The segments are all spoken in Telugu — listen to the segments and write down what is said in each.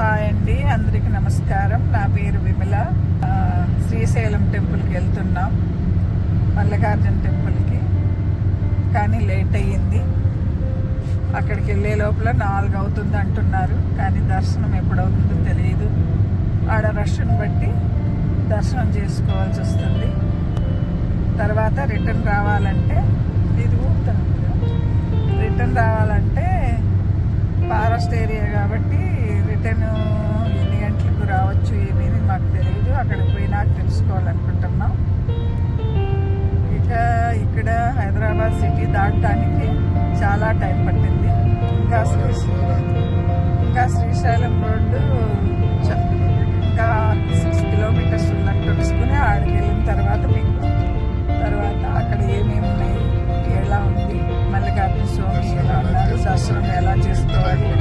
హాయ్ అండి, అందరికీ నమస్కారం. నా పేరు విమల. శ్రీశైలం టెంపుల్కి వెళ్తున్నాం, మల్లికార్జున టెంపుల్కి. కానీ లేట్ అయ్యింది. అక్కడికి వెళ్ళే లోపల 4 అవుతుంది అంటున్నారు, కానీ దర్శనం ఎప్పుడవుతుందో తెలియదు. ఆడ రష్ను బట్టి దర్శనం చేసుకోవాల్సి వస్తుంది. తర్వాత రిటర్న్ రావాలంటే ఫారెస్ట్ ఏరియా కాబట్టి రిటర్న్ ఎన్ని గంటలకు రావచ్చు ఏమేమి మాకు తెలియదు. అక్కడికి పోయి నాకు తెలుసుకోవాలనుకుంటున్నాం. ఇక్కడ హైదరాబాద్ సిటీ దాటడానికి చాలా టైం పట్టింది. ఇంకా శ్రీశైలం రోడ్డు ఇంకా 6 కిలోమీటర్స్ ఉన్నట్టు తెలుసుకుని ఆడికి వెళ్ళిన తర్వాత అక్కడ ఏమేమి ఉన్నాయి, ఎలా ఉంది, మల్లికార్జున స్వామి ఎలా ఉన్నారు, దర్శనం ఎలా చేసుకోవాలి.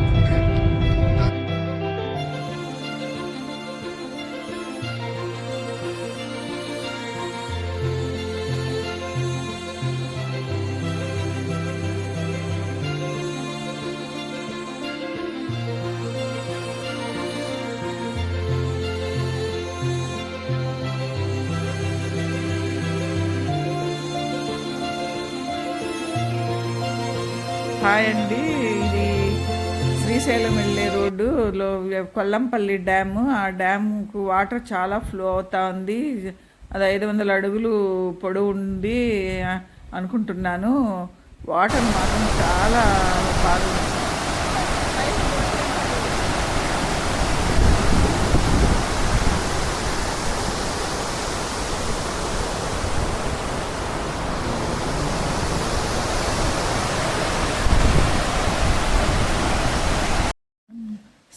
హాయ్ అండి, ఇది శ్రీశైలం వెళ్ళే రోడ్డులో కొల్లంపల్లి డ్యాము. ఆ డ్యాముకు వాటర్ చాలా ఫ్లో అవుతా ఉంది. అది 500 అడుగులు పొడవు ఉంది అనుకుంటున్నాను. వాటర్ మాత్రం చాలా బాగా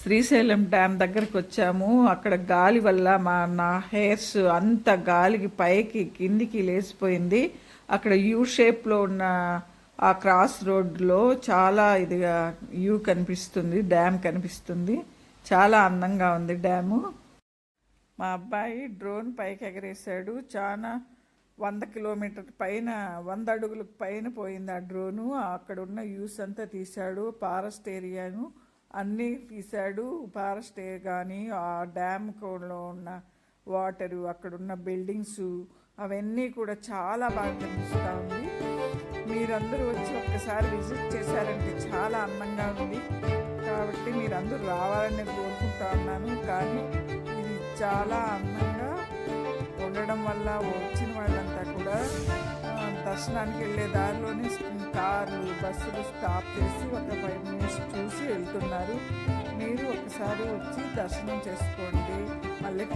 శ్రీశైలం డ్యామ్ దగ్గరకు వచ్చాము. అక్కడ గాలి వల్ల నా హెయిర్స్ అంత గాలికి పైకి కిందికి లేచిపోయింది. అక్కడ యూ షేప్లో ఉన్న ఆ క్రాస్ రోడ్లో చాలా ఇదిగా యూ కనిపిస్తుంది, డ్యామ్ కనిపిస్తుంది. చాలా అందంగా ఉంది డ్యాము. మా అబ్బాయి డ్రోన్ పైకి ఎగరేశాడు. చాలా 100 కిలోమీటర్ పైన, 100 అడుగులకు పైన పోయింది ఆ డ్రోను. అక్కడ ఉన్న వ్యూస్ అంతా తీశాడు. ఫారెస్ట్ ఏరియాను అన్నీ తీశాడు. ఫారెస్ట్ కానీ ఆ డ్యామ్లో ఉన్న వాటరు, అక్కడున్న బిల్డింగ్స్ అవన్నీ కూడా చాలా బాగా కనిపిస్తూ ఉంది. మీరందరూ వచ్చి ఒక్కసారి విజిట్ చేశారంటే చాలా అందంగా ఉంది. కాబట్టి మీరందరూ రావాలని కోరుకుంటా ఉన్నాను. కానీ ఇది చాలా అందంగా ఉండడం వల్ల వచ్చిన వాళ్ళంతా కూడా దర్శనానికి వెళ్ళే దారిలోనే కార్లు, బస్సులు స్టాప్ చేసి ఒక 5 మినిట్స్ చూసి వెళ్తున్నారు. మీరు ఒకసారి వచ్చి దర్శనం చేసుకోండి. మళ్ళీ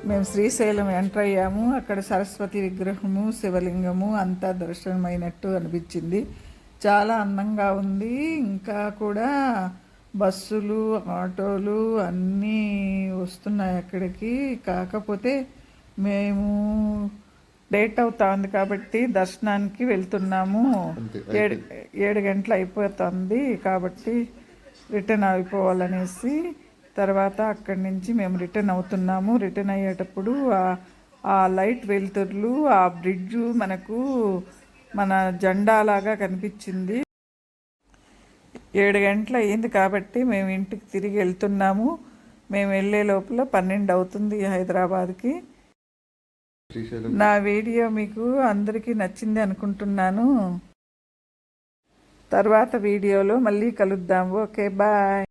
మేము శ్రీశైలం ఎంటర్ అయ్యాము. అక్కడ సరస్వతి విగ్రహము, శివలింగము అంతా దర్శనమైనట్టు అనిపించింది. చాలా అందంగా ఉంది. ఇంకా కూడా బస్సులు, ఆటోలు అన్నీ వస్తున్నాయి అక్కడికి. కాకపోతే మేము లేట్ అవుతా ఉంది కాబట్టి దర్శనానికి వెళ్తున్నాము. అంతే 7 గంటలు అయిపోతుంది కాబట్టి రిటర్న్ అయిపోవాలనేసి తర్వాత అక్కడి నుంచి మేము రిటర్న్ అవుతున్నాము. రిటర్న్ అయ్యేటప్పుడు ఆ లైట్ వెలుతుర్లు, ఆ బ్రిడ్జు మనకు మన జెండాలాగా కనిపించింది. 7 గంటలు అయ్యింది కాబట్టి మేము ఇంటికి తిరిగి వెళ్తున్నాము. మేము వెళ్ళే లోపల 12 అవుతుంది హైదరాబాద్కి. శ్రీశైలం. నా వీడియో మీకు అందరికీ నచ్చింది అనుకుంటున్నాను. తర్వాత వీడియోలో మళ్ళీ కలుద్దాం. Okay, bye.